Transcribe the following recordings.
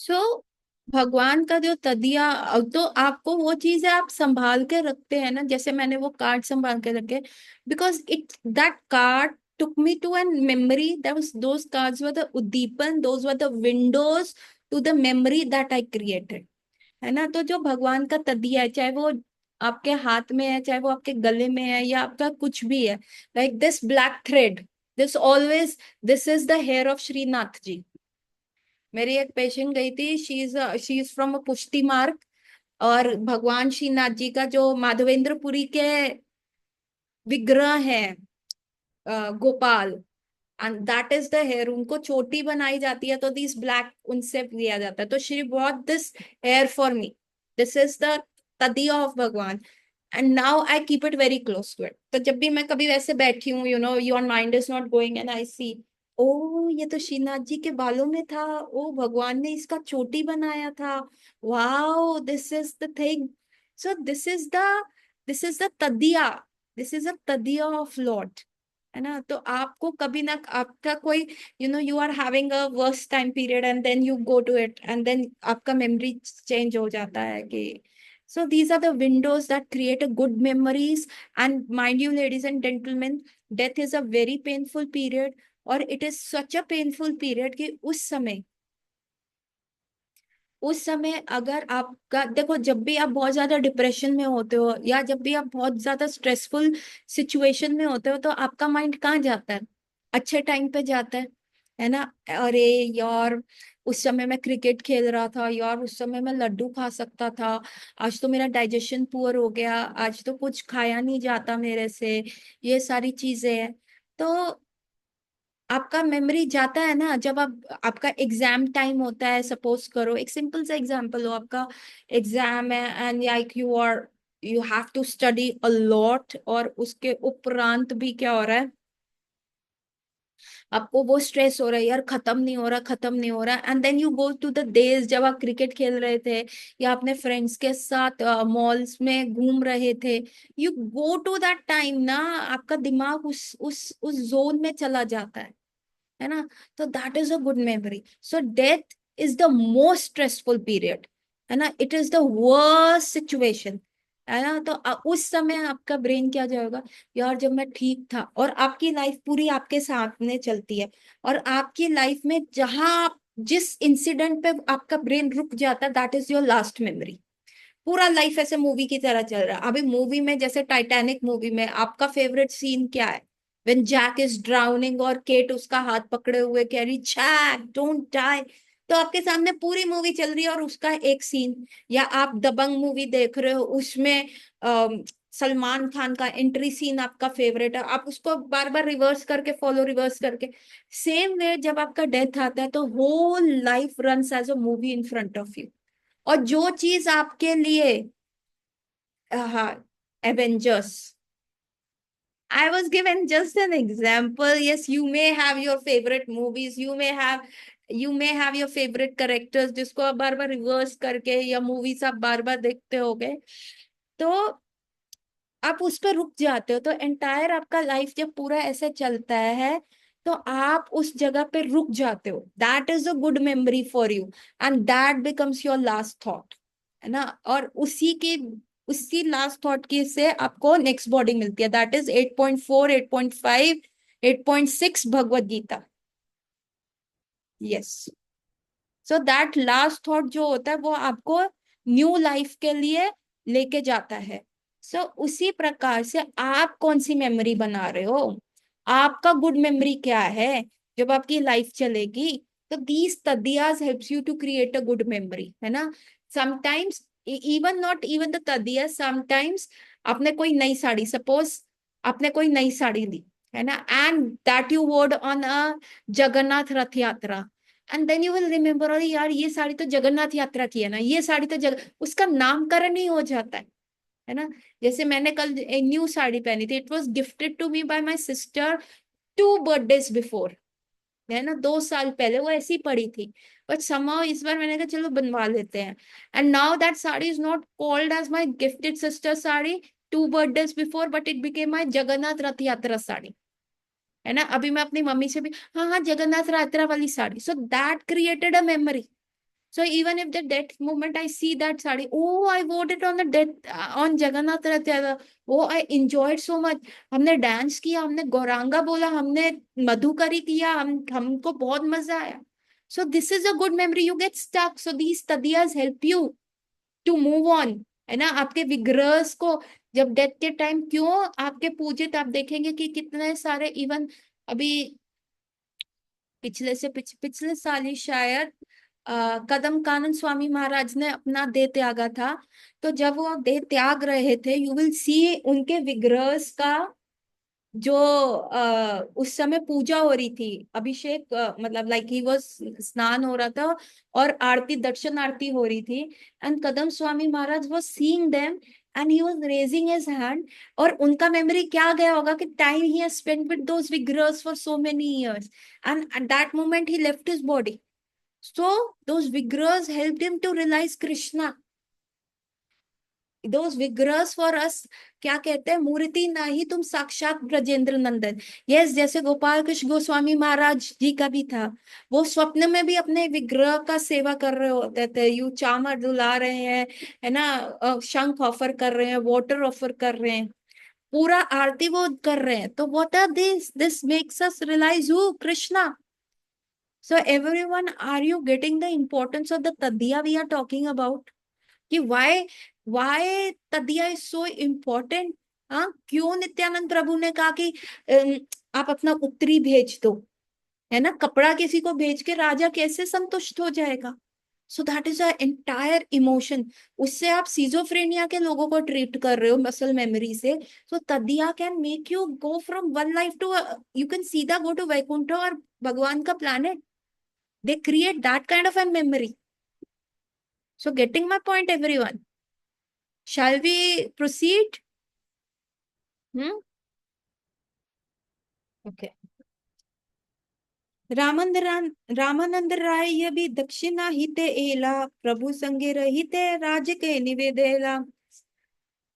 सो भगवान का जो तदिया, तो आपको वो चीजें आप संभाल के रखते हैं ना, जैसे मैंने वो कार्ड संभाल के रखे, because it that card took me to an memory. That was, those cards were the uddipan, those were the windows to the memory that I created. है ना? तो जो भगवान का तदिया है, चाहे वो आपके हाथ में है, चाहे वो आपके गले में है, या आपका कुछ भी है, like this black thread, this always, this is the hair of Shrinath ji. मेरी एक पेशेंट गई थी, शी इज फ्रॉम अ पुष्टि मार्ग, और भगवान श्रीनाथ जी का जो माधवेंद्रपुरी के विग्रह है, Gopal, and that is the hair, उनको चोटी बनाई जाती है तो दिस ब्लैक उनसे लिया जाता है, तो she bought this hair for me. This is the तदिया ऑफ भगवान, and now I keep it very close to it. तो जब भी मैं कभी वैसे बैठी हूँ, your mind is not going, and I see, ओ ये तो श्रीनाथ जी के बालों में था, ओ भगवान ने इसका चोटी बनाया था, wow this is the thing. So this is the तदिया, दिस इज अ तदिया ऑफ लॉर्ड। है ना? तो आपको कभी ना आपका कोई, you are having a worst time period and then you go to it, and then आपका मेमोरी चेंज हो जाता है कि, so these are the windows that create a good memories. And mind you, ladies and gentlemen, death is a very painful period, और it is such a painful period कि उस समय अगर आपका, देखो, जब भी आप बहुत ज्यादा डिप्रेशन में होते हो, या जब भी आप बहुत ज्यादा स्ट्रेसफुल सिचुएशन में होते हो, तो आपका माइंड कहाँ जाता है? अच्छे टाइम पे जाता है ना? अरे यार, उस समय मैं क्रिकेट खेल रहा था यार, उस समय मैं लड्डू खा सकता था, आज तो मेरा डाइजेशन पुअर हो गया, आज तो कुछ खाया नहीं जाता मेरे से, ये सारी चीजें हैं। तो आपका मेमोरी जाता है ना, जब आपका एग्जाम टाइम होता है, सपोज करो, एक सिंपल सा एग्जांपल हो, आपका एग्जाम है, and like you have to study a lot, और उसके उपरांत भी क्या हो रहा है, आपको वो स्ट्रेस हो रहा है यार, खत्म नहीं हो रहा, खत्म नहीं हो रहा, and then you go to the days जब आप क्रिकेट खेल रहे थे, या अपने फ्रेंड्स के साथ मॉल्स में घूम रहे थे, you go to that time ना, आपका दिमाग उस जोन में चला जाता है ना? तो that is a good memory. So death is the most stressful period, है ना? It is the worst situation, है ना? तो उस समय आपका ब्रेन क्या जाएगा, यार जब मैं ठीक था, और आपकी लाइफ पूरी आपके सामने चलती है, और आपकी लाइफ में जहां जिस इंसिडेंट पे आपका ब्रेन रुक जाता है, that is your last memory. पूरा लाइफ ऐसे मूवी की तरह चल रहा है। अभी मूवी में, जैसे टाइटैनिक मूवी में, आपका फेवरेट सीन क्या है? व्हेन जैक इज ड्राउनिंग और केट उसका हाथ पकड़े हुए कह रही, जैक डोंट डाई। तो आपके सामने पूरी मूवी चल रही है और उसका एक सीन, या आप दबंग मूवी देख रहे हो, उसमें सलमान खान का एंट्री सीन आपका फेवरेट है, आप उसको बार बार रिवर्स करके, फॉलो रिवर्स करके, सेम वे जब आपका डेथ आता है, तो whole life runs as a movie in front of you. और जो चीज आपके लिए, हाँ, Avengers, I was given just an example. Yes, you may have your favourite movies, you may have your favourite characters, जिसको आप बार बार रिवर्स करके, या मूवीज आप बार बार देखते होगे, तो आप उस पर रुक जाते हो। तो एंटायर आपका लाइफ जब पूरा ऐसे चलता है, तो आप उस जगह पे रुक जाते हो, that is a good memory for you, and that becomes your last thought, है ना? और उसी लास्ट थॉट की से आपको नेक्स्ट बॉडी मिलती है, that is 8.4, 8.5, 8.6 Bhagavad Gita. Yes. So that last thought जो होता है, वो आपको न्यू लाइफ के लिए लेके जाता है। सो उसी प्रकार से आप कौन सी मेमोरी बना रहे हो, आपका गुड मेमोरी क्या है, जब आपकी लाइफ चलेगी। तो दीज तदियाज helps you to create a good memory, है ना? Sometimes, even not even the तदिया, समटाइम्स आपने कोई नई साड़ी, सपोज आपने कोई नई साड़ी ली, है ना, and that you wore on a Jagannath Rath Yatra, and then you will remember, अरे यार ये साड़ी तो जगन्नाथ यात्रा की है ना, ये साड़ी तो उसका नामकरण ही हो जाता है ना? जैसे मैंने कल एक न्यू साड़ी पहनी थी, it was gifted to me by my sister 2 birthdays before, है ना, 2 साल पहले वो ऐसी पड़ी थी, बट somehow इस बार मैंने कहा चलो बनवा लेते हैं, and now that sari is not called as my gifted sister sari 2 birthdays before, but it became my Jagannath Rath Yatra sari, है ना? अभी मैं अपनी मम्मी से भी, हाँ हाँ, जगन्नाथ यात्रा वाली sari, so that created a memory. So even if the death moment I see that sari, oh I voted on the death on Jagannath Rath Yatra. Oh I enjoyed so much. हमने dance किया, हमने गौरांगा बोला, हमने मधुकरी किया, हमको बहुत मजा आया. So this is a good memory. You get stuck. So these tadiyas help you to move on. है ना. आपके विग्रह को जब डेथ के टाइम क्यों आपके पूजित, आप देखेंगे कि कितने सारे इवन अभी पिछले से पिछले साल ही शायद कदम कानन स्वामी महाराज ने अपना देह त्यागा था. तो जब वो देह त्याग रहे थे, यू विल सी उनके विग्रह का जो उस समय पूजा हो रही थी, अभिषेक मतलब लाइक ही वाज, स्नान हो रहा था और आरती, दर्शन आरती हो रही थी. And Kadam Swami Maharaj was seeing them and he was raising his hand. और उनका मेमोरी क्या गया होगा कि time he has spent with those विग्रहs for so many years, and at that moment he left his body. So those vigrahs helped him to realize Krishna. Those vigrahs for us, क्या कहते हैं, मूर्ति नाही तुम साक्षात ब्रजेंद्र नंदन. यस, जैसे गोपाल कृष्ण गोस्वामी महाराज जी का भी था. वो स्वप्न में भी अपने विग्रह का सेवा कर रहे होते थे. यू चामर दुला रहे हैं, है ना, शंख ऑफर कर रहे हैं, वाटर ऑफर कर रहे हैं, पूरा आरती वो कर रहे हैं. तो what are this makes us realise who Krishna. So everyone, are you getting the importance of the tadiya we are talking about? कि why तदिया is so important? हाँ, क्यों नित्यानंद प्रभु ने कहा कि आप अपना उत्तरी भेज दो, है ना. कपड़ा किसी को भेज के राजा कैसे संतुष्ट हो जाएगा. सो that is a entire emotion. उससे आप सीजोफ्रेनिया के लोगों को ट्रीट कर रहे हो मसल मेमोरी से. सो तदिया can make you go from one life to, you can सीधा गो टू वैकुंठ और भगवान का planet. They create that kind of a memory. So getting my point, everyone. Shall we proceed? Hmm? Okay. Ramanand Rai ये भी दक्षिणा हिते एला, प्रभु संगे रहिते राज के निवेदेला.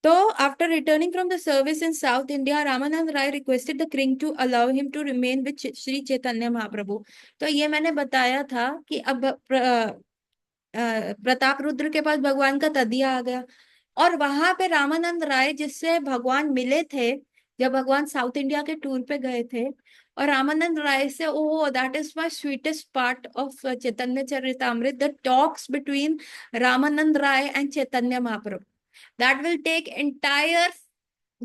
So after returning from the service in South India, Ramanand Rai requested the king to allow him to remain with Shri Chaitanya Mahaprabhu. तो ये मैंने बताया था कि अब प्रताप रुद्र के पास भगवान का तदिया आ गया. और वहां पे रामानंद राय जिससे भगवान मिले थे जब भगवान साउथ इंडिया के टूर पे गए थे, और रामानंद राय से, oh that is my sweetest part of Chaitanya Charitamrita, the talks between Ramanand Rai and Chaitanya Mahaprabhu. That will take entire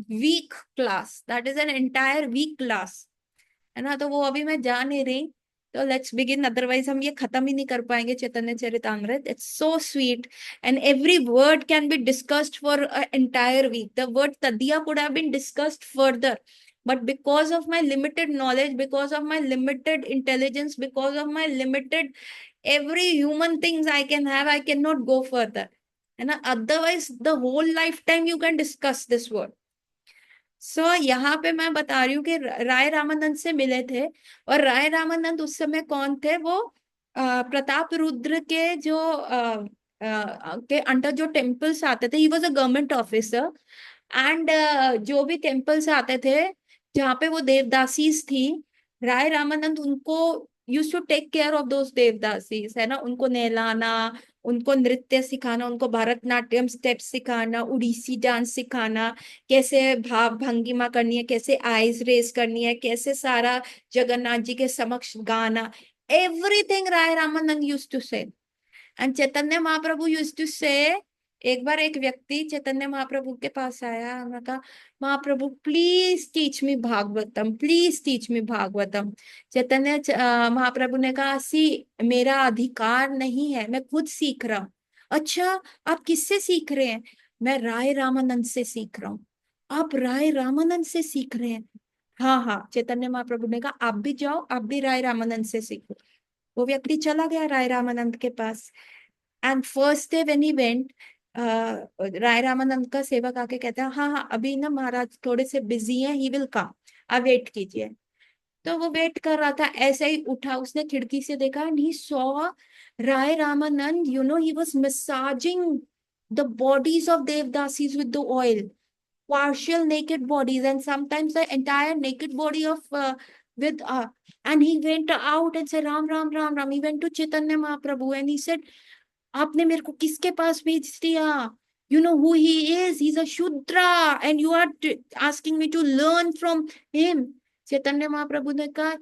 week class. That is an entire week class, है ना. तो वो अभी मैं जा नहीं रही. तो लेट्स बिगिन, अदरवाइज हम ये खत्म ही नहीं कर पाएंगे Chaitanya Charitamrita. It's so sweet and every word can be discussed for entire week. The word तदिया could have been discussed further, but because of my limited knowledge, because of my limited intelligence, because of my limited every human things I can have, I cannot go further, and otherwise the whole lifetime you can discuss this word. सो यहाँ पे मैं बता रही हूँ कि राय रामानंद से मिले थे. और राय रामानंद उस समय कौन थे, वो प्रताप रुद्र के जो के अंडर जो टेम्पल्स आते थे, he was a government officer. And जो भी टेम्पल्स आते थे जहाँ पे वो देवदासीज थी, राय रामानंद उनको use to take care of those devadasis, है ना. उनको नहलाना, उनको नृत्य सिखाना, उनको भरतनाट्यम स्टेप्स सिखाना, उड़ीसी डांस सिखाना, कैसे भाव भंगिमा करनी है, कैसे आईज रेस करनी है, कैसे सारा जगन्नाथ जी के समक्ष गाना. Everything Rai Ramanand used to say. And Chaitanya Mahaprabhu used to say. एक बार एक व्यक्ति चैतन्य महाप्रभु के पास आया, उन्होंने कहा, Mahaprabhu please teach me Bhagavatam, please teach me Bhagavatam. Chaitanya Mahaprabhu ने कहा, सी मेरा अधिकार नहीं है, मैं खुद सीख रहा हूँ. अच्छा, आप किससे सीख रहे हैं? मैं राय रामानंद से सीख रहा हूँ. आप राय रामानंद से सीख रहे हैं? हाँ हाँ. चैतन्य महाप्रभु ने कहा, आप भी जाओ, आप भी राय रामानंद से सीखो. वो व्यक्ति चला गया राय रामानंद के पास. And first day when he went, Rai Ramanand का सेवक आके कहता है, हाँ हाँ अभी ना महाराज थोड़े से बिजी हैं, ही विल कम, आप वेट कीजिए. तो वो वेट कर रहा था, ऐसे ही उठा, उसने खिड़की से देखा and he saw Rai Ramanand, you know, he was massaging the bodies of devadasis with the oil, partial naked bodies and sometimes the entire naked body of with and he went out and said, Ram Ram Ram Ram. He went to Chaitanya Mahaprabhu and he said, आपने मेरे को किसके पास भेज दिया? You know who he is? He's a Shudra, and you are asking me to learn from him. चैतन्य महाप्रभु ने कहा,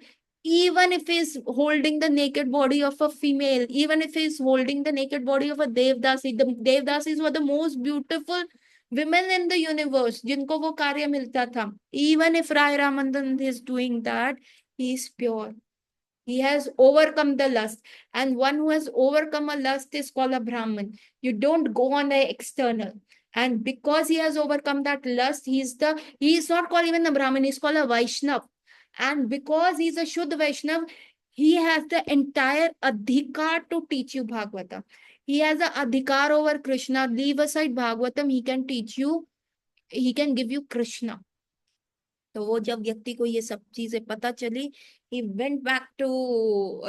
even if he is holding the naked body of a female, even if he is holding the naked body of a Devdasi, the Devdasis were the most beautiful women in the universe, जिनको वो कार्य मिलता था. Even if Rai Ramanand is doing that, he is pure. He has overcome the lust. And one who has overcome a lust is called a Brahman. You don't go on the external. And because he has overcome that lust, he is not called even a Brahman, he's called a Vaishnav. And because he's a Shuddha Vaishnav, he has the entire adhikar to teach you Bhagavatam. He has the adhikar over Krishna. Leave aside Bhagavatam, he can teach you, he can give you Krishna. तो वो जब व्यक्ति को ये सब चीजें पता चली, he went back to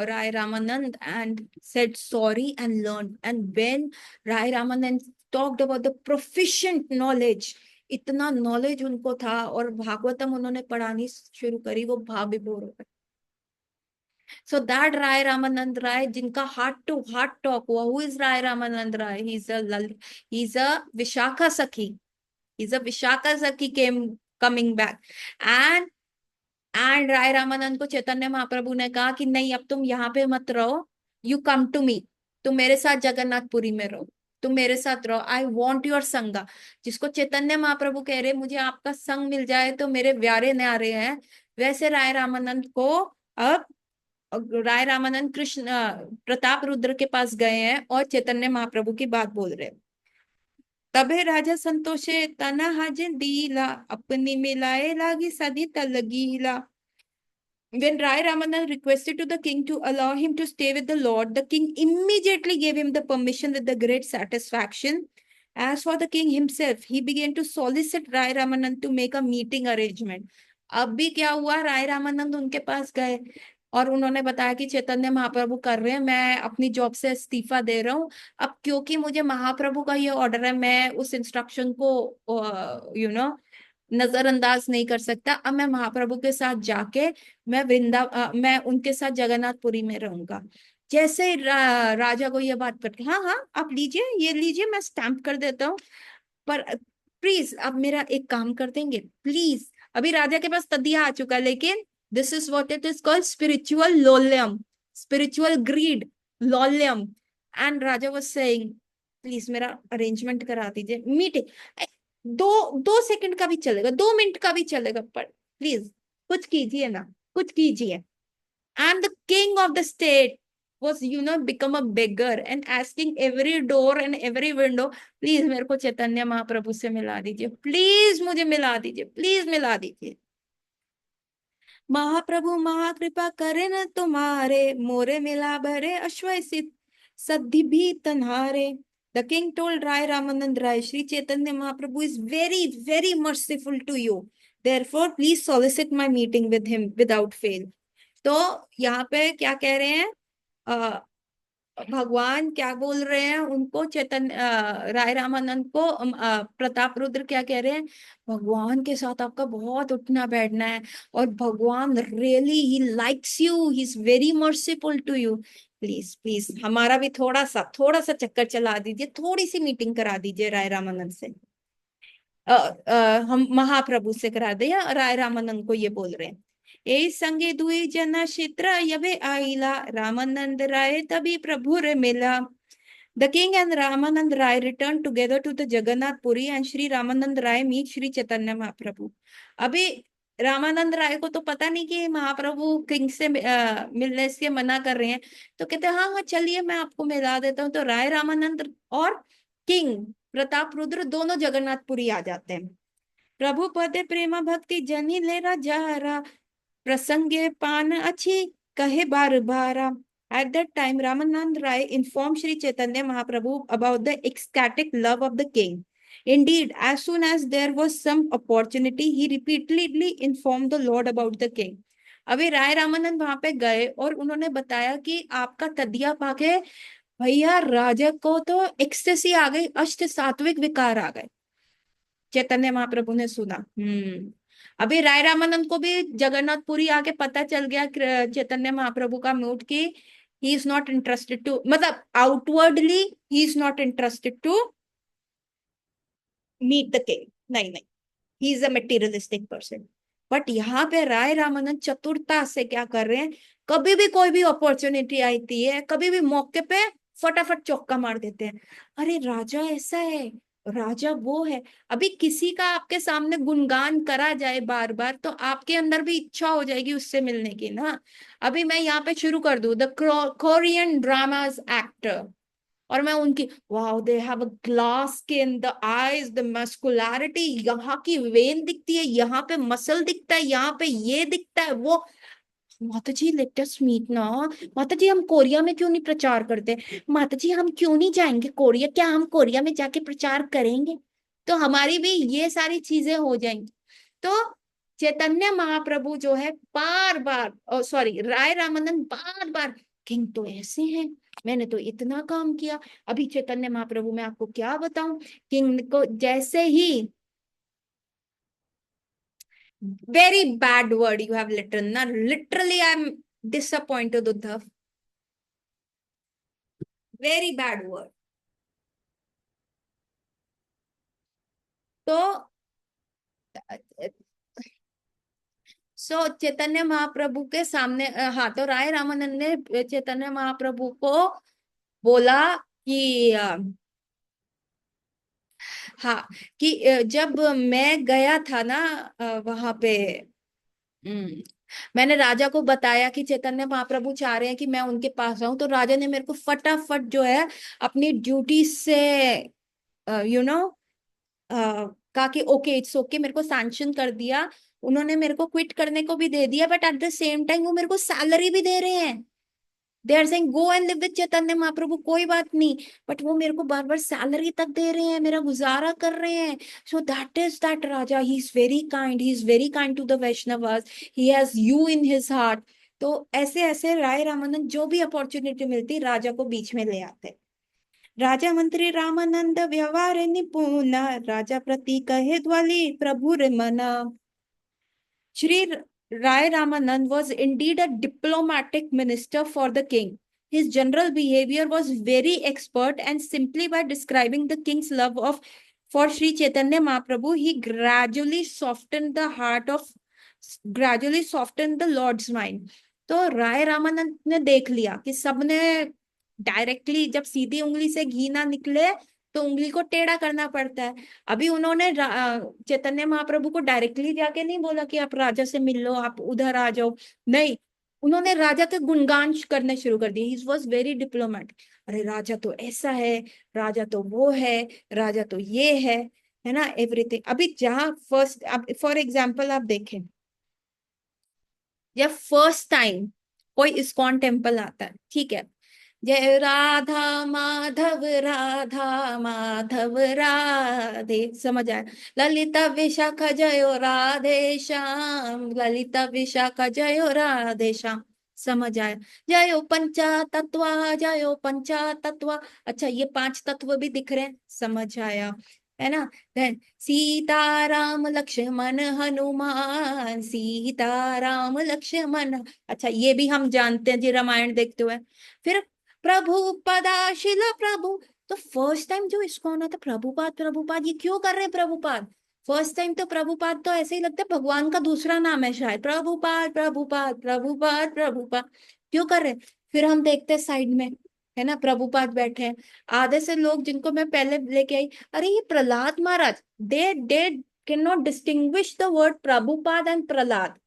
Rai Ramanand and said sorry and learned. And when Rai Ramanand talked about the proficient knowledge, इतना नॉलेज उनको था, और भागवतम उन्होंने पढ़ानी शुरू करी, वो भाव विभोर हो गए. So that Rai Ramanand Rai, जिनका हार्ट टू हार्ट टॉक हुआ, who is Rai Ramanand Rai? He's a Vishakha Sakhi. He's a Vishakha Sakhi coming back. And राय रामानंद को चैतन्य महाप्रभु ने कहा कि नहीं, अब तुम यहाँ पे मत रहो, यू कम टू मी, तुम मेरे साथ जगन्नाथपुरी में रहो, तुम मेरे साथ रहो, आई वॉन्ट योर संगा. जिसको चैतन्य महाप्रभु कह रहे मुझे आपका संग मिल जाए तो मेरे व्यारे न्यारे हैं, वैसे राय रामानंद को अब राय रामानंद कृष्ण प्रताप रुद्र के पास गए हैं और चैतन्य महाप्रभु की बात बोल रहे हैं. तबे राजा संतोषे तना हाजे दीला, अपनी मिलाए लागी सदी तलगीला. When Rai Ramanand requested to the king to allow him to stay with the Lord, the king immediately gave him the permission with the great satisfaction. As for the king himself, he began to solicit Rai Ramanand to make a meeting arrangement. अब भी क्या हुआ, राय रामानंद उनके पास गए और उन्होंने बताया कि चैतन्य महाप्रभु कर रहे हैं, मैं अपनी जॉब से इस्तीफा दे रहा हूँ. अब क्योंकि मुझे महाप्रभु का ये ऑर्डर है, मैं उस इंस्ट्रक्शन को नजरअंदाज नहीं कर सकता. अब मैं महाप्रभु के साथ जाके मैं उनके साथ जगन्नाथपुरी में रहूंगा. जैसे राजा को ये बात पता, हाँ हाँ आप लीजिए, ये लीजिए, मैं स्टैम्प कर देता हूँ, पर प्लीज आप मेरा एक काम कर देंगे प्लीज. अभी राजा के पास तदिया आ चुका, लेकिन this is what it is called spiritual लोल्यम, स्पिरिचुअल ग्रीड, लोल्यम. And raja was saying please मेरा अरेंजमेंट करा दीजिए, मीटिंग, 2 सेकंड का भी चलेगा, 2 मिनट का भी चलेगा, पर प्लीज कुछ कीजिए ना, कुछ कीजिए. And the king of the state was become a beggar and asking every door and every window, please मेरे को चैतन्य महाप्रभु से मिला दीजिए, प्लीज मुझे मिला दीजिए, प्लीज मिला दीजिए. महाप्रभु महाकृपा करे न तुम्हारे, मोरे मिला भरे अश्वसित सद्धि भी तन्हारे. The king told Rai Ramanand Rai, Sri Chaitanya Mahaprabhu is very, very merciful to you. Therefore, please solicit my meeting with him without fail. तो यहाँ पे क्या कह रहे हैं, भगवान क्या बोल रहे हैं उनको, चैतन्य राय रामानंद को प्रताप रुद्र क्या कह रहे हैं, भगवान के साथ आपका बहुत उठना बैठना है, और भगवान really he likes you, he is very merciful to you. Please please हमारा भी थोड़ा सा चक्कर चला दीजिए, थोड़ी सी मीटिंग करा दीजिए राय रामानंद से. हम महाप्रभु से करा दे, या राय रामानंद को ये बोल रहे हैं. ए संगे दुई जना क्षेत्र यबे आइला, रामानंद राय तभी प्रभु रे मिला. The king and Ramanand Rai returned together to the Jagannath Puri and Shri Ramanand Rai meet Shri Chaitanya Mahaprabhu. अभी रामानंद राय को तो पता नहीं कि महाप्रभु किंग से मिलने से मना कर रहे हैं, तो कहते हैं हाँ हाँ चलिए मैं आपको मिला देता हूँ. तो राय रामानंद और किंग प्रताप रुद्र दोनों जगन्नाथपुरी आ जाते हैं. प्रभु पदे प्रेमा भक्ति जनी ले राजा, प्रसंगे पान अच्छी कहे बार बारा. At that time, Ramanand Rai informed Sri Chaitanya Mahaprabhu about the ecstatic love of the king. Indeed, as soon as there was some opportunity, he repeatedly informed the Lord about the king. अभी राय रामानंद वहां पे गए और उन्होंने बताया कि आपका तदिया पाके भैया राजा को तो एक्सटेसी आ गई, अष्ट सात्विक विकार आ गए. चैतन्य महाप्रभु ने सुना. अभी राय रामानंद को भी जगन्नाथपुरी आके पता चल गया चैतन्य महाप्रभु का मूड की he is not interested to, मतलब outwardly he is not interested to meet the king, नहीं नहीं, he is a materialistic person. But यहाँ पे राय रामानंद चतुरता से क्या कर रहे हैं, कभी भी कोई भी अपॉर्चुनिटी आती है, कभी भी मौके पे फटाफट चौका मार देते हैं। अरे राजा ऐसा है, राजा वो है। अभी किसी का आपके सामने गुणगान करा जाए बार बार, तो आपके अंदर भी इच्छा हो जाएगी उससे मिलने की ना। अभी मैं यहाँ पे शुरू कर दूं, द कोरियन ड्रामाज एक्टर, और मैं उनकी, wow they have a glass skin, the eyes, the muscularity, यहाँ की वेन दिखती है, यहाँ पे मसल दिखता है, यहाँ पे ये दिखता है वो। माता जी लेट अस मीट ना, माता जी हम कोरिया में क्यों नहीं प्रचार करते, माता जी हम क्यों नहीं जाएंगे कोरिया, क्या हम कोरिया में जाके प्रचार करेंगे, तो हमारी भी ये सारी चीजें हो जाएंगी। तो चैतन्य महाप्रभु जो है बार बार, सॉरी राय रामानंद बार बार, किंग तो ऐसे हैं, मैंने तो इतना काम किया। अभी चैतन्य महाप्रभु मैं आपको क्या बताऊं, किंग को जैसे ही, very bad word you have लिटरन ना, literally I am disappointed Uddhav, very bad word. तो चैतन्य महाप्रभु के सामने, हाँ, तो राय रामानंद ने चैतन्य महाप्रभु को बोला कि हाँ, कि जब मैं गया था ना वहां पे, हम्म, मैंने राजा को बताया कि चैतन्य महाप्रभु चाह रहे हैं कि मैं उनके पास आऊं, तो राजा ने मेरे को फटाफट जो है अपनी ड्यूटी से यू नो कहा कि ओके इट्स ओके, मेरे को सैंक्शन कर दिया। उन्होंने मेरे को क्विट करने को भी दे दिया, but at the same time वो मेरे को सैलरी भी दे रहे हैं। They are saying go and live with Chaitanya Mahaprabhu, कोई बात नहीं, बट वो मेरे को बार बार सैलरी तक दे रहे हैं, मेरा गुजारा कर रहे हैं। So that is that raja, he is very kind, he is very kind to the Vaishnavas, he has you in his heart. तो ऐसे ऐसे राय रामानंद जो भी अपॉर्चुनिटी मिलती राजा को बीच में ले आते। राजा मंत्री रामानंद व्यवहार निपुण, राजा प्रति कहे द्वाली प्रभु रे मना। Sri Rai Ramanand was indeed a diplomatic minister for the king. His general behavior was very expert, and simply by describing the king's love of for Sri Chaitanya Mahaprabhu, he gradually softened the Lord's mind. तो राय रामानंद ने देख लिया कि सबने directly, जब सीधी उंगली से घी ना निकले तो उंगली को टेढ़ा करना पड़ता है। अभी उन्होंने चैतन्य महाप्रभु को डायरेक्टली जाके नहीं बोला कि आप राजा से मिल लो, आप उधर आ जाओ, नहीं, उन्होंने राजा के गुणगान करने शुरू कर दिए। ही वॉज वेरी डिप्लोमेटिक, अरे राजा तो ऐसा है, राजा तो वो है, राजा तो ये है ना, एवरीथिंग। अभी जहाँ फर्स्ट, फॉर एग्जाम्पल आप देखें, जब फर्स्ट टाइम कोई इस्कॉन टेम्पल आता है, ठीक है, जय राधा माधव राधे, समझ आया, ललिता विशाखा जयो राधे श्याम, ललिता विशाखा जयो राधे श्याम, समझ आया, जयो पंचा तत्वा, जयो पंचा तत्वा, अच्छा ये पांच तत्व भी दिख रहे हैं, समझ आया, है ना। देन सीता राम लक्ष्मण हनुमान, सीता राम लक्ष्मण, अच्छा ये भी हम जानते हैं जी रामायण देखते हुए। फिर प्रभुपदा शिल प्रभु, तो फर्स्ट टाइम जो इसको आना था प्रभुपाद प्रभुपाद, ये क्यों कर रहे हैं प्रभुपाद, फर्स्ट टाइम तो प्रभुपाद तो ऐसे ही लगता है भगवान का दूसरा नाम है शायद, प्रभुपाद प्रभुपाद प्रभुपाद प्रभुपाद, क्यों कर रहे हैं। फिर हम देखते हैं साइड में, है ना, प्रभुपाद बैठे हैं, आधे से लोग जिनको मैं पहले लेके आई, अरे ये Prahlad Maharaj, they can not distinguish the word Prabhupad and Prahlad,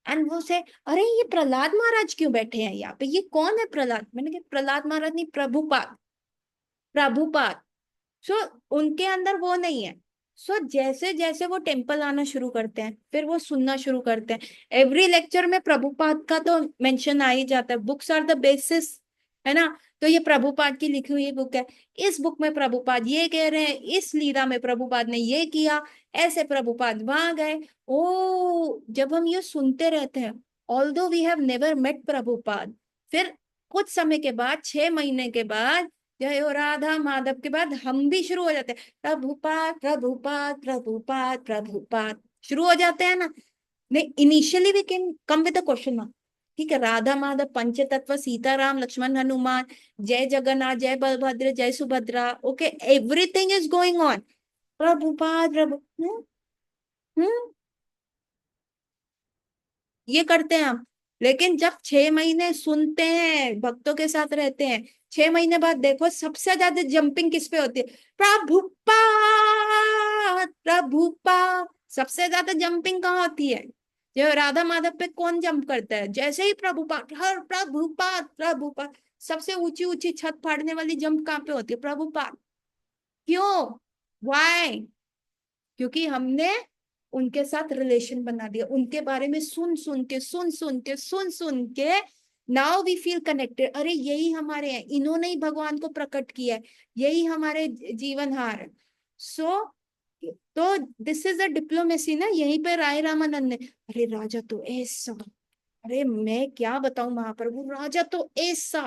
and वो से, अरे ये प्रहलाद महाराज क्यों बैठे हैं यहाँ पे, ये कौन है प्रहलाद, मैंने कहा प्रहलाद महाराज नहीं, प्रभुपाद, प्रभुपाद। सो उनके अंदर वो नहीं है। सो जैसे जैसे वो टेम्पल आना शुरू करते हैं, फिर वो सुनना शुरू करते हैं, एवरी लेक्चर में प्रभुपाद का तो मेंशन आ ही जाता है, बुक्स आर द बेसिस, है ना। तो ये प्रभुपाद की लिखी हुई बुक है, इस बुक में प्रभुपाद ये कह रहे हैं, इस लीला में प्रभुपाद ने ये किया, ऐसे प्रभुपाद वहां गए। ओ जब हम ये सुनते रहते हैं, although we have never met Prabhupada, फिर कुछ समय के बाद, 6 महीने के बाद, जय हो राधा माधव के बाद हम भी शुरू हो जाते हैं, प्रभुपाद प्रभुपाद प्रभुपाद प्रभुपाद, शुरू हो जाते हैं ना। नहीं, initially we can come with the question mark ठीक है, राधा माधव पंचतत्व, सीताराम लक्ष्मण हनुमान, जय जगन्नाथ, जय बलभद्र, जय Subhadra, okay, everything is going on. Prabhupada Prabhu, hmm, ये करते हैं हम। लेकिन जब 6 महीने सुनते हैं, भक्तों के साथ रहते हैं, 6 महीने बाद देखो सबसे ज्यादा जंपिंग किस पे होती है? प्रभुपाद प्रभुपाद, सबसे ज्यादा जंपिंग कहाँ होती है? जो राधा माधव पे कौन जंप करता है? जैसे ही प्रभुपाद, हर प्रभुपाद प्रभुपाद, सबसे ऊंची ऊंची छत फाड़ने वाली जंप कहाँ पे होती है? प्रभुपाद। क्यों? वाई? क्योंकि हमने उनके साथ रिलेशन बना दिया, उनके बारे में सुन सुन के नाउ वी फील कनेक्टेड। अरे यही हमारे हैं, इन्होंने ही भगवान को प्रकट किया है, यही हमारे जीवनहार है। सो तो दिस इज अ डिप्लोमेसी ना, यहीं पे राय रामानंद ने, अरे राजा तो ऐसा, अरे मैं क्या बताऊं महाप्रभु, राजा तो ऐसा,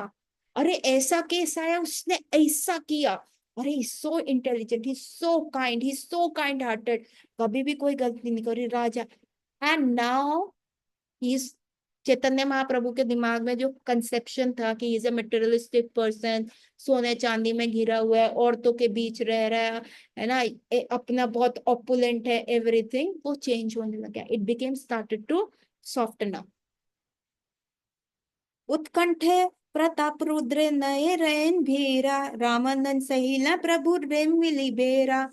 अरे ऐसा केस आया उसने ऐसा किया, अरे ही सो इंटेलिजेंट, ही सो काइंड, ही सो काइंड हार्टेड, कभी भी कोई गलती नहीं करी राजा। And now he is, Chaitanya Mahaprabhu के दिमाग में जो कंसेप्शन था कि इज ए मटेरियलिस्टिक पर्सन, सोने चांदी में घिरा हुआ है, औरतों के बीच रह रहा है ना, अपना बहुत ऑपुलेंट है, एवरीथिंग वो चेंज होने लगा, it became started to soften up. उत्कंठे प्रताप रुद्र नए रैन भीरा, रामानंद सहीला प्रभु रेम मिली बेरा।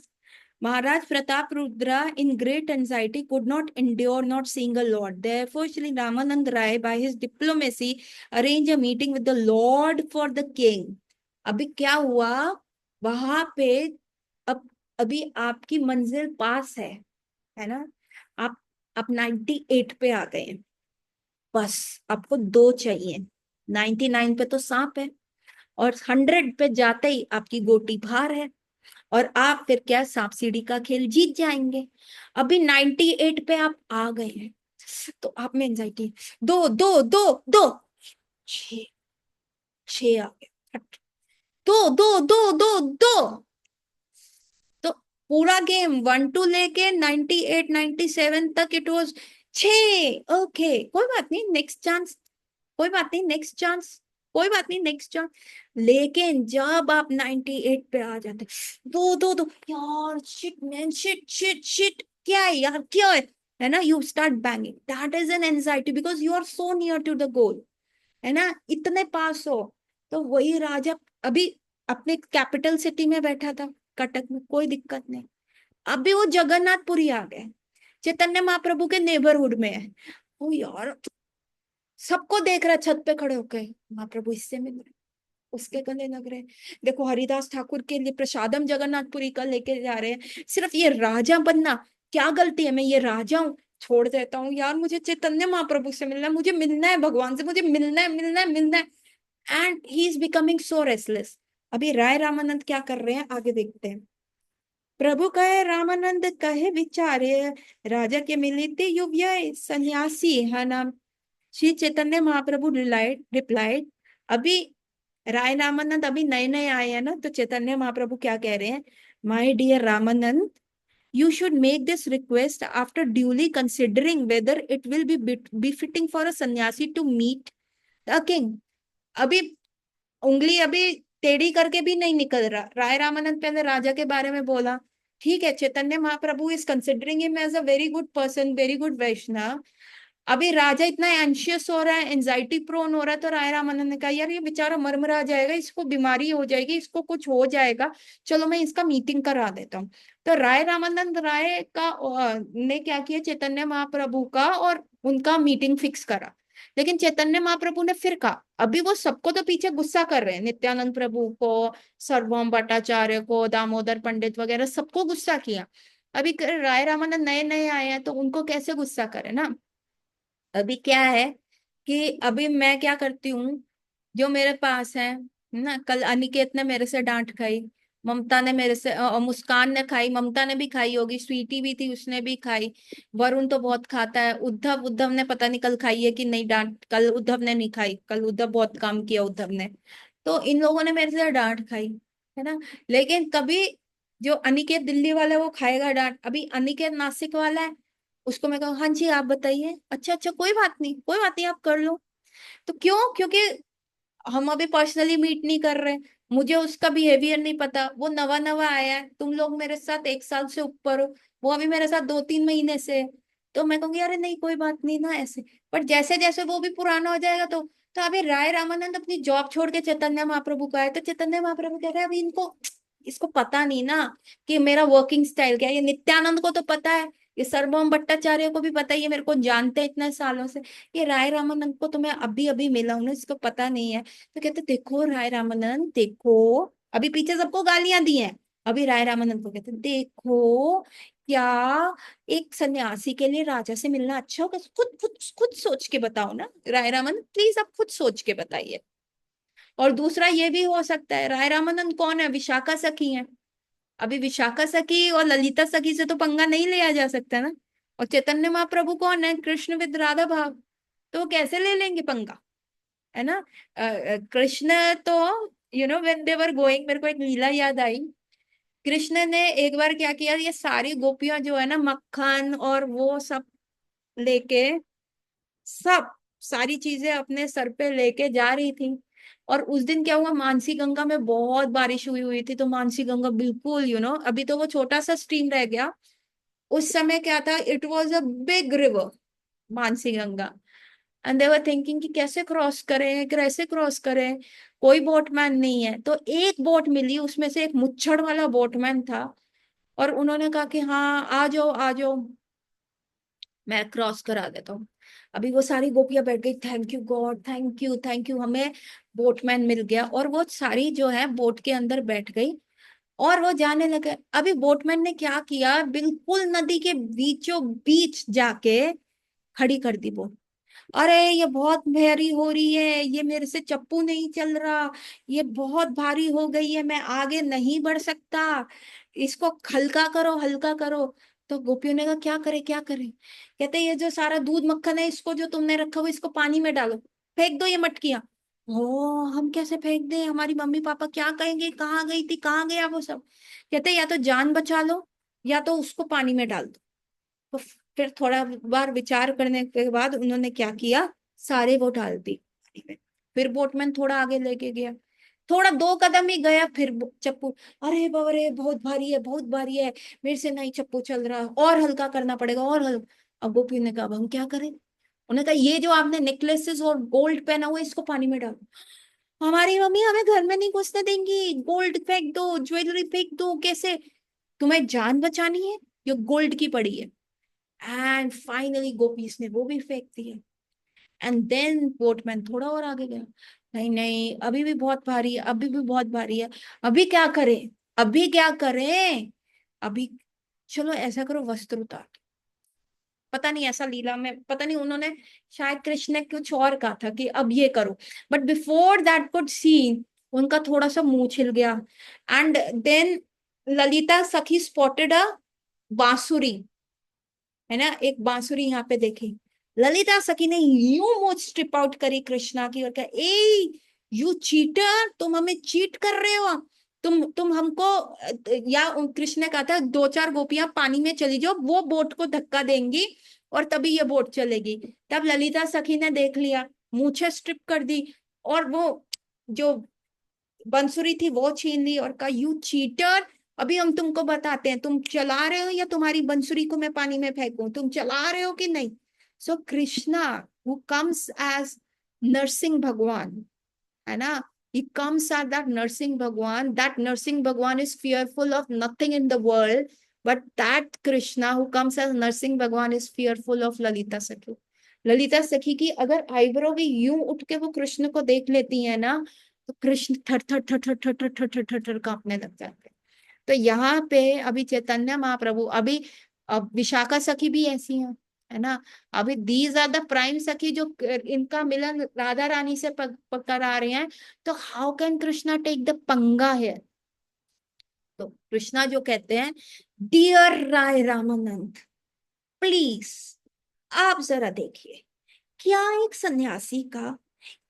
Maharaj Pratap Rudra, in great anxiety, could not endure not seeing a Lord. Therefore, Shri Ramanand Rai, by his diplomacy, arranged a meeting with the Lord for the king. अभी क्या हुआ वहां पे? अब अभी आपकी मंजिल पास है ना, आप 98 पे आ गए हैं, बस आपको दो चाहिए। 99 पे तो सांप है, और 100 पे जाते ही आपकी गोटी बाहर है, और आप फिर क्या सांप सीढ़ी का खेल जीत जाएंगे। अभी 98 पे आप आ गए हैं, तो आप में एंजाइटी, दो दो दो दो, छह, छह आ गए, दो दो दो दो दो, तो पूरा गेम 1 to लेके 98 97 तक इट वॉज 6। ओके कोई बात नहीं, नेक्स्ट चांस, कोई बात नहीं नेक्स्ट चांस, कोई बात नहीं नेक्स्ट चांस। लेकिन जब आप 98 पे आ जाते, दो दो दो, यार shit man, shit shit shit, क्या है यार, क्या है ना, you start banging, that is an anxiety because you are so near to the goal, है ना, इतने पास हो। तो वही राजा अभी अपने कैपिटल सिटी में बैठा था, कटक में, कोई दिक्कत नहीं, अभी वो जगन्नाथपुरी आ गए, चैतन्य महाप्रभु के नेबरहुड में है, वो यार सबको देख रहा है, छत पे खड़े होके, महाप्रभु इससे मिल रहे, उसके गले लग रहे, देखो हरिदास ठाकुर के लिए प्रसादम जगन्नाथपुरी का लेके जा रहे हैं, सिर्फ ये राजा बनना क्या गलती है, मैं ये राजा हूँ, छोड़ देता हूँ यार, मुझे चैतन्य महाप्रभु से मिलना है, मुझे मिलना है भगवान से, मुझे मिलना है मिलना है मिलना है। And he is becoming so restless. अभी राय रामानंद क्या कर रहे हैं, आगे देखते हैं। प्रभु कहे रामानंद कहे विचारे, राजा के मिलित युव्य सन्यासी है नाम। श्री चैतन्य महाप्रभु रिप्लाइड, अभी राय रामानंद अभी नए नए आए हैं ना, तो चैतन्य महाप्रभु क्या कह रहे हैं, my dear Ramananda, you should make this request after duly considering whether it will be befitting for a sannyasi to meet the king। अभी उंगली अभी टेढ़ी करके भी नहीं निकल रहा, राय रामानंद पहले राजा के बारे में बोला, ठीक है, Chaitanya Mahaprabhu is considering him as a very good person, very good Vaishnava. अभी राजा इतना एंशियस हो रहा है, एंजाइटी प्रोन हो रहा है, तो राय रामानंद ने कहा यार ये बेचारा मरमरा जाएगा, इसको बीमारी हो जाएगी, इसको कुछ हो जाएगा, चलो मैं इसका मीटिंग करा देता हूँ। तो राय रामानंद राय का ने क्या किया, चैतन्य महाप्रभु का और उनका मीटिंग फिक्स करा। लेकिन चैतन्य महाप्रभु ने फिर कहा, अभी वो सबको तो पीछे गुस्सा कर रहे हैं, नित्यानंद प्रभु को, सर्वम भट्टाचार्य को, दामोदर पंडित वगैरह सबको गुस्सा किया। अभी राय रामानंद नए नए आए हैं, तो उनको कैसे गुस्सा करे ना। अभी क्या है कि अभी मैं क्या करती हूँ, जो मेरे पास है ना, कल अनिकेत ने मेरे से डांट खाई, ममता ने मेरे से मुस्कान ने खाई, ममता ने भी खाई होगी, स्वीटी भी थी उसने भी खाई, वरुण तो बहुत खाता है, उद्धव उद्धव ने पता नहीं कल खाई है कि नहीं डांट, कल उद्धव ने नहीं खाई, कल उद्धव बहुत काम किया उद्धव ने, तो इन लोगों ने मेरे से डांट खाई, है ना। लेकिन कभी जो अनिकेत दिल्ली वाला है वो खाएगा डांट, अभी अनिकेत नासिक वाला है, उसको मैं कहूँ हाँ जी आप बताइए, अच्छा अच्छा कोई बात नहीं कोई बात नहीं आप कर लो, तो क्यों? क्योंकि हम अभी पर्सनली मीट नहीं कर रहे, मुझे उसका बिहेवियर नहीं पता, वो नवा नवा आया है, तुम लोग मेरे साथ 1 साल से ऊपर हो, वो अभी मेरे साथ 2-3 महीने से है। तो मैं कहूंगी अरे नहीं कोई बात नहीं ना ऐसे। पर जैसे जैसे वो भी पुराना हो जाएगा तो अभी राय रामानंद अपनी जॉब छोड़ के चैतन्य महाप्रभु का है, तो चैतन्य महाप्रभु कह रहे हैं अभी इनको इसको पता नहीं ना कि मेरा वर्किंग स्टाइल क्या है। ये नित्यानंद को तो पता है, ये सर्वभौम भट्टाचार्य को भी पता है, ये मेरे को जानते हैं इतने सालों से। ये राय रामानंद को तो मैं अभी अभी मिला हूं ना, इसको पता नहीं है। तो कहते देखो राय रामानंद देखो, अभी पीछे सबको गालियां दी हैं, अभी राय रामानंद को कहते देखो क्या एक सन्यासी के लिए राजा से मिलना अच्छा होगा? खुद खुद खुद सोच के बताओ ना राय रामानंद, प्लीज आप खुद सोच के बताइए। और दूसरा ये भी हो सकता है, राय रामानंद कौन है? विशाखा सखी है। अभी विशाखा सखी और ललिता सखी से तो पंगा नहीं लिया जा सकता ना। और चैतन्य महाप्रभु कौन है? कृष्ण विद राधा भाव, तो वो कैसे ले लेंगे पंगा, है ना? कृष्ण तो व्हेन दे वर गोइंग, मेरे को एक लीला याद आई। कृष्ण ने एक बार क्या किया, ये सारी गोपियां जो है ना मक्खन और वो सब लेके, सब सारी चीजें अपने सर पे लेके जा रही थी। और उस दिन क्या हुआ, मानसी गंगा में बहुत बारिश हुई हुई थी, तो मानसी गंगा बिल्कुल अभी तो वो छोटा सा स्ट्रीम रह गया, उस समय क्या था, it was a big river, Mansi Ganga. And they were thinking कि कैसे क्रॉस करें, कैसे क्रॉस करें, कोई बोटमैन नहीं है। तो एक बोट मिली, उसमें से एक मुच्छड़ वाला बोटमैन था, और उन्होंने कहा कि हाँ आ जाओ आ जाओ, मैं क्रॉस करा देता हूँ। अभी वो सारी गोपियां बैठ गई, thank you God, thank you thank you, हमें बोटमैन मिल गया। और वो सारी जो है बोट के अंदर बैठ गई, और वो जाने लगे। अभी बोटमैन ने क्या किया, बिल्कुल नदी के बीचों बीच जाके खड़ी कर दी बोट। अरे ये बहुत भारी हो रही है, ये मेरे से चप्पू नहीं चल रहा, ये बहुत भारी हो गई है, मैं आगे नहीं बढ़ सकता, इसको हल्का करो हल्का करो। तो गोपियों ने कहा क्या करे क्या करे? कहते ये जो सारा दूध मक्खन है, इसको जो तुमने रखा हुआ इसको पानी में डालो, फेंक दो ये मटकियां। ओ हम कैसे फेंक दें, हमारी मम्मी पापा क्या कहेंगे, कहाँ गई थी कहाँ गया वो सब। कहते या तो जान बचा लो, या तो उसको पानी में डाल दो। तो फिर थोड़ा बार विचार करने के बाद उन्होंने क्या किया, सारे वो डाल दी पानी में। फिर बोटमैन थोड़ा आगे लेके गया, थोड़ा 2 कदम ही गया, फिर चप्पू, अरे बाबा रे बहुत भारी है बहुत भारी है, मेरे से नहीं चप्पू चल रहा, और हल्का करना पड़ेगा और हल्का। अब गोपी ने कहा अब हम क्या करें? उन्होंने कहा ये जो आपने नेकलेसेस और गोल्ड पहना हुआ है इसको पानी में डालो। हमारी मम्मी हमें घर में नहीं घुसने देंगी, गोल्ड फेंक दो ज्वेलरी फेंक दो, कैसे? तुम्हें जान बचानी है, ये गोल्ड की पड़ी है। एंड फाइनली गोपीज ने वो भी फेंक दिया। एंड देन बोटमैन थोड़ा और आगे गया, नहीं नहीं अभी भी बहुत भारी है, अभी भी बहुत भारी है, अभी क्या करें, अभी क्या करें? अभी चलो ऐसा करो वस्त्र उतार दो। पता नहीं ऐसा लीला में, पता नहीं उन्होंने, शायद कृष्ण ने कुछ और कहा था कि अब ये करो। But before that could seen, उनका थोड़ा सा मुंह छिल गया। एंड देन ललिता सखी स्पॉटेड अ बांसुरी, है ना, एक बांसुरी यहाँ पे देखी। ललिता सखी ने यूं मुंह स्ट्रिप आउट करी कृष्णा की और कहा ए यू चीटर, तुम हमें चीट कर रहे हो, तुम हमको या कृष्ण ने कहा था 2-4 गोपियां पानी में चली जाओ, वो बोट को धक्का देंगी और तभी ये बोट चलेगी। तब ललिता सखी ने देख लिया, मूछे स्ट्रिप कर दी, और वो जो बंसुरी थी वो छीन ली, और कहा यू चीटर, अभी हम तुमको बताते हैं, तुम चला रहे हो या तुम्हारी बंसुरी को मैं पानी में फेंकूं, तुम चला रहे हो कि नहीं? So Krishna who comes as Narasimha Bhagavan, है ना, he comes as that nursing Bhagwan. That nursing Bhagwan is fearful of nothing in the world, but that Krishna who comes as nursing Bhagwan is fearful of Lalita Sakhi. Lalita सखी की अगर eyebrow भी यूं उठ के वो कृष्ण को देख लेती है ना, तो कृष्ण थर थर थर थर थर थर थर थर थर थर कांपने लग जाते हैं। तो यहाँ पे अभी चैतन्य महाप्रभु, अभी अब विशाखा सखी भी ऐसी हैं, है ना, अभी दीज आर द प्राइम सखी जो इनका मिलन राधा रानी से करा रहे हैं। तो how can Krishna take the पंगा है? तो कृष्णा जो कहते हैं, डियर राय रामानंद, प्लीज आप जरा देखिए, क्या एक सन्यासी का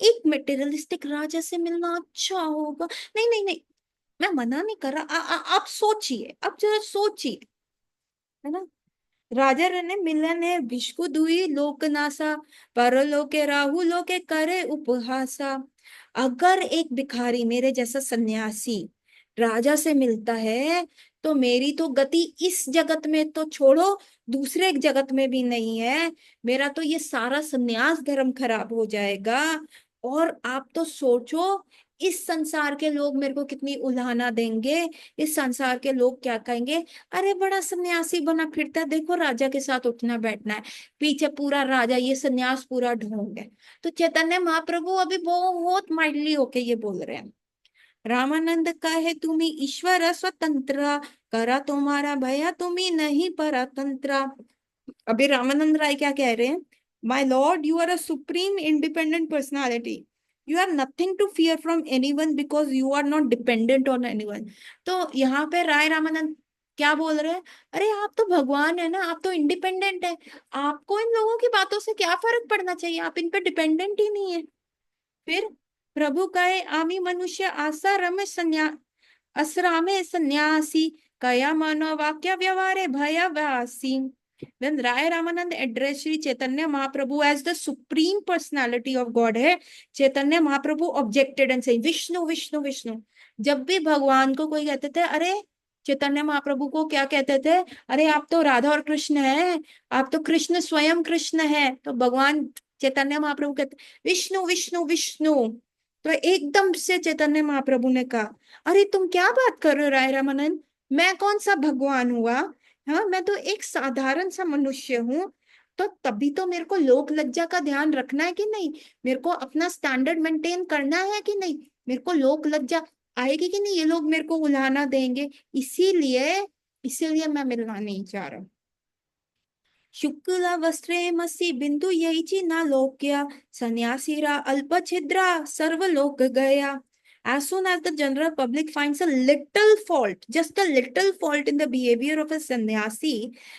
एक मटेरियलिस्टिक राजा से मिलना अच्छा होगा? नहीं नहीं नहीं, मैं मना नहीं कर रहा, आप सोचिए, आप जरा सोचिए, है ना। राजा रने मिलने विष्णु दुई लोकनासा, परलोके राहु लोके करे उपहासा। अगर एक भिखारी मेरे जैसा सन्यासी राजा से मिलता है तो मेरी तो गति इस जगत में तो छोड़ो, दूसरे एक जगत में भी नहीं है। मेरा तो ये सारा सन्यास धर्म खराब हो जाएगा। और आप तो सोचो, इस संसार के लोग मेरे को कितनी उलाहना देंगे। इस संसार के लोग क्या कहेंगे, अरे बड़ा सन्यासी बना फिरता है, देखो राजा के साथ उठना बैठना है, पीछे पूरा राजा, ये सन्यास पूरा ढोंग है। तो चैतन्य महाप्रभु अभी बहुत माइल्डली होके ये बोल रहे हैं, रामानंद कहे तुम्ही ईश्वर स्वतंत्र, करा तुम्हारा भया तुम्ही नहीं परतंत्र। अभी रामानंद राय क्या कह रहे हैं, my lord you are a supreme independent personality, you have nothing to fear from anyone because you are not dependent on anyone. तो यहाँ पे राय रामानंद क्या बोल रहे हैं, अरे आप तो भगवान है ना, आप तो इंडिपेंडेंट है, आपको इन लोगों की बातों से क्या फर्क पड़ना चाहिए, आप इन पे डिपेंडेंट ही नहीं है। फिर प्रभु कहे आमी मनुष्य आशा रमे संन्या असरामे सन्यासी, कया मानो वाक्य व्यवहारे भयवासी। When Rai Ramanand addressed Sri Chaitanya Mahaprabhu as the supreme personality of Godhead, Chaitanya Mahaprabhu objected and saying, Vishnu, Vishnu, Vishnu. जब भी भगवान को कोई कहते थे, अरे चैतन्य महाप्रभु को क्या कहते थे, अरे आप तो राधा और कृष्ण है, आप तो कृष्ण स्वयं कृष्ण है। तो भगवान चैतन्य महाप्रभु कहते विष्णु विष्णु विष्णु। तो एकदम से चैतन्य महाप्रभु ने कहा, अरे तुम क्या बात कर रहे हो राय रामानंद, मैं कौन सा भगवान हुआ, हाँ मैं तो एक साधारण सा मनुष्य हूँ। तो तभी तो मेरे को लोक लज्जा का ध्यान रखना है कि नहीं, मेरे को अपना स्टैंडर्ड मेंटेन करना है कि नहीं, मेरे को लोक लज्जा आएगी कि नहीं, ये लोग मेरे को उलाहना देंगे, इसीलिए इसीलिए मैं मिलना नहीं चाह रहा। शुक्ला वस्त्रे मसी बिंदु यही ना लोक्या, सन्यासीरा अल्प छिद्रा सर्वलोक गया। As soon as the general public finds a little fault, just a little fault in the behavior of a sannyasi,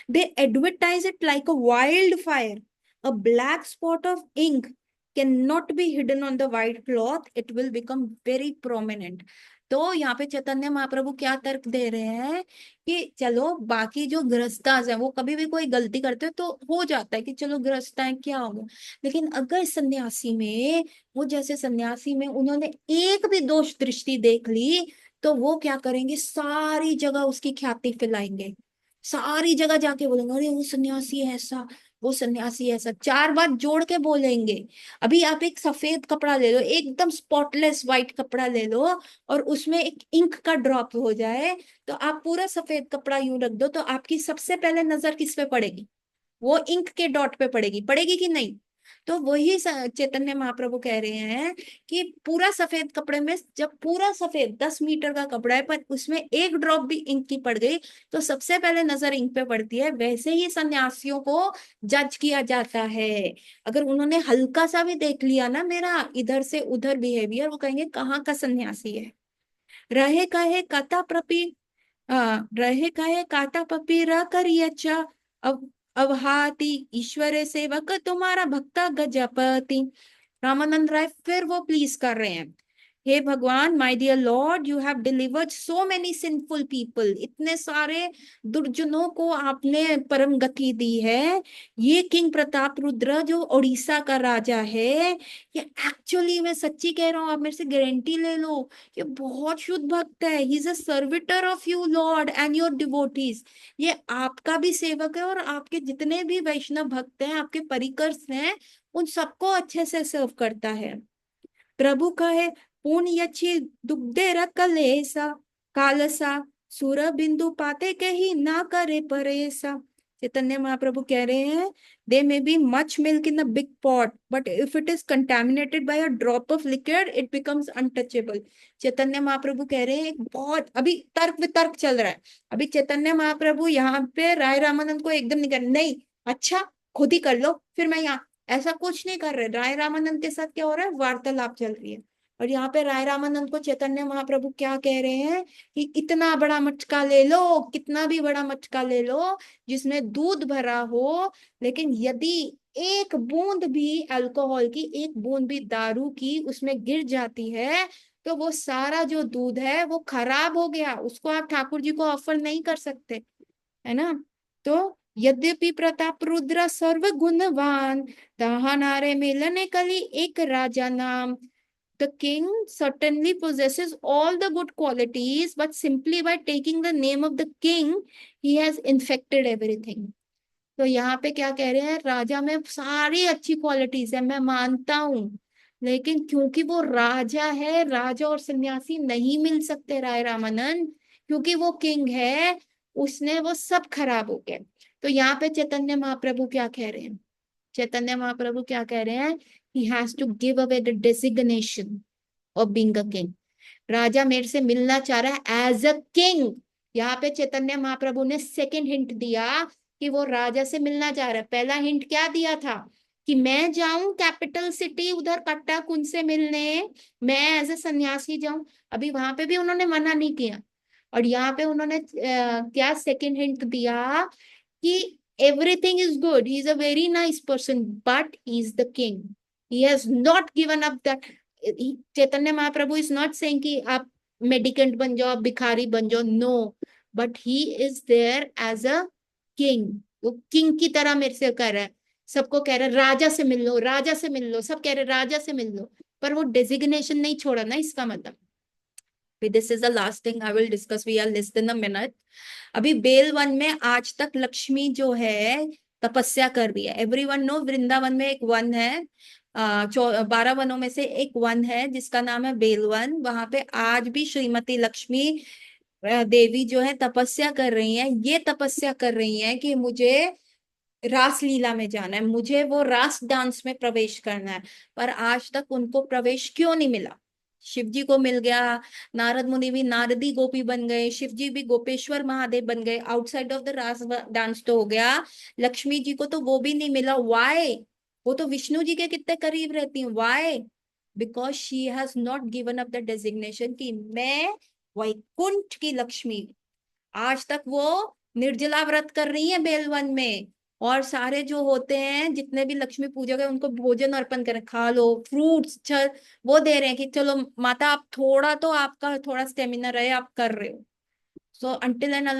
they advertise it like a wildfire. A black spot of ink cannot be hidden on the white cloth, it will become very prominent. तो यहाँ पे चैतन्य महाप्रभु क्या तर्क दे रहे हैं कि चलो बाकी जो गृहस्थास है वो कभी भी कोई गलती करते हैं तो हो जाता है कि चलो गृहस्थ है क्या होगा, लेकिन अगर सन्यासी में, वो जैसे सन्यासी में उन्होंने एक भी दोष दृष्टि देख ली तो वो क्या करेंगे, सारी जगह उसकी ख्याति फैलाएंगे, सारी जगह जाके बोलेंगे अरे वो सन्यासी है ऐसा, वो सन्यासी है ऐसा, चार बार जोड़ के बोलेंगे। अभी आप एक सफेद कपड़ा ले लो, एकदम स्पॉटलेस व्हाइट कपड़ा ले लो, और उसमें एक इंक का ड्रॉप हो जाए, तो आप पूरा सफेद कपड़ा यूं रख दो तो आपकी सबसे पहले नजर किस पे पड़ेगी, वो इंक के डॉट पे पड़ेगी, पड़ेगी कि नहीं। तो वही चैतन्य महाप्रभु कह रहे हैं कि पूरा सफेद कपड़े में, जब पूरा सफेद 10 मीटर का कपड़ा है पर उसमें एक ड्रॉप भी इंक की पड़ गई तो सबसे पहले नजर इंक पे पड़ती है। वैसे ही सन्यासियों को जज किया जाता है, अगर उन्होंने हल्का सा भी देख लिया ना मेरा इधर से उधर बिहेवियर, वो कहेंगे कहाँ का सन्यासी है। रहे कहे कथा प्रपी, रहे कहे काटा पपी र करियचा, अब अवहाति ईश्वरे सेवक तुम्हारा भक्ता गजपति। रामानंद राय फिर वो प्लीज कर रहे हैं, हे भगवान my dear lord, you have delivered so many sinful people, इतने सारे दुर्जनों को आपने परम गति दी है। ये किंग प्रताप रुद्र जो उड़ीसा का राजा है, ये एक्चुअली मैं सच्ची कह रहा हूँ, आप मेरे से गारंटी ले लो, ये बहुत शुद्ध भक्त है, ही is a servitor of you Lord and your devotees. ये आपका भी सेवक है और आपके जितने भी वैष्णव भक्त हैं, आपके परिकर हैं, उन सबको अच्छे से सर्व करता है। प्रभु कहे पुण्यछि दुग्धेर कलेसा, कालसा सुर बिंदु पाते कही ना करे परेसा। चैतन्य महाप्रभु कह रहे हैं, they may be much milk in a big pot but if it is contaminated by a drop of liquid it becomes untouchable. Chaitanya Mahaprabhu कह रहे हैं, एक बहुत अभी तर्क वितर्क चल रहा है, अभी चैतन्य महाप्रभु यहाँ पे राय रामानंद को एकदम नहीं कर, नहीं अच्छा खुद ही कर लो फिर मैं यहाँ, ऐसा कुछ नहीं कर रहे। राय रामानंद के साथ क्या हो रहा है, वार्तालाप चल रही है। और यहाँ पे राय रामानंद को चैतन्य महाप्रभु क्या कह रहे हैं कि इतना बड़ा मटका ले लो, कितना भी बड़ा मटका ले लो जिसमें दूध भरा हो, लेकिन यदि एक बूंद भी अल्कोहल की, एक बूंद भी दारू की उसमें गिर जाती है तो वो सारा जो दूध है वो खराब हो गया, उसको आप ठाकुर जी को ऑफर नहीं कर सकते, है ना। तो यद्यपि प्रताप रुद्र सर्व गुणवान, ताहा नारे मिलने कली एक राजा नाम. The king certainly possesses all the good qualities, but simply by taking the name of the king, he has infected everything. तो यहाँ पे क्या कह रहे हैं, राजा में सारी अच्छी क्वालिटीज है, मैं मानता हूँ, लेकिन क्योंकि वो राजा है, राजा और सन्यासी नहीं मिल सकते राय रामानंद, क्योंकि वो किंग है, उसने वो सब खराब हो गए. तो यहाँ पे चैतन्य महाप्रभु क्या कह रहे हैं, चैतन्य महाप्रभु क्या कह रहे हैं, he has to give away the designation of being a king. राजा मेरे से मिलना चाह रहा है एज अ किंग. यहाँ पे चैतन्य महाप्रभु ने सेकंड हिंट दिया कि वो राजा से मिलना चाह रहा है. पहला हिंट क्या दिया था कि मैं जाऊं कैपिटल सिटी उधर कट्टा कुंज से मिलने, मैं एज ए सन्यासी जाऊं. अभी वहां पे भी उन्होंने मना नहीं किया. और यहाँ पे उन्होंने क्या सेकंड हिंट दिया कि everything is good, he is a very nice person, but he is the king, he has not given up that. Chaitanya Mahaprabhu is not saying कि आप मेडिकेंट बन जाओ, आप भिखारी बन जाओ, no, but he is there as a king. वो king की तरह मेरे से कह रहा है, सबको कह रहा है राजा से मिल लो, राजा से मिल लो, सब कह रहे राजा से मिल लो, पर वो डेजिग्नेशन नहीं छोड़ा ना, इसका मतलब. This is the last thing I will discuss, we are less than a minute. अभी बेल वन में आज तक लक्ष्मी जो है तपस्या कर रही है. एवरीवन नो वृंदावन में एक वन है, 12 वनों में से एक वन है जिसका नाम है बेल वन. वहां पे आज भी श्रीमती लक्ष्मी देवी जो है तपस्या कर रही हैं. ये तपस्या कर रही हैं कि मुझे रास लीला में जाना है, मुझे वो रास डांस में प्रवेश करना है. पर आज तक उनको प्रवेश क्यों नहीं मिला? शिव जी को मिल गया, नारद मुनि भी नारदी गोपी बन गए, शिव जी भी गोपेश्वर महादेव बन गए, आउटसाइड ऑफ द रास डांस तो हो गया. लक्ष्मी जी को तो वो भी नहीं मिला. वाई? वो तो विष्णु जी के कितने करीब रहती हैं. Why? Because she has not given up the designation कि मैं वैकुंठ की लक्ष्मी. आज तक वो निर्जला व्रत कर रही है बेलवन में, और सारे जो होते हैं जितने भी लक्ष्मी पूजक है उनको भोजन अर्पण करें, खा लो फ्रूट्स छल, वो दे रहे हैं कि चलो माता आप थोड़ा तो आपका थोड़ा स्टेमिना रहे, आप कर रहे हो. So until and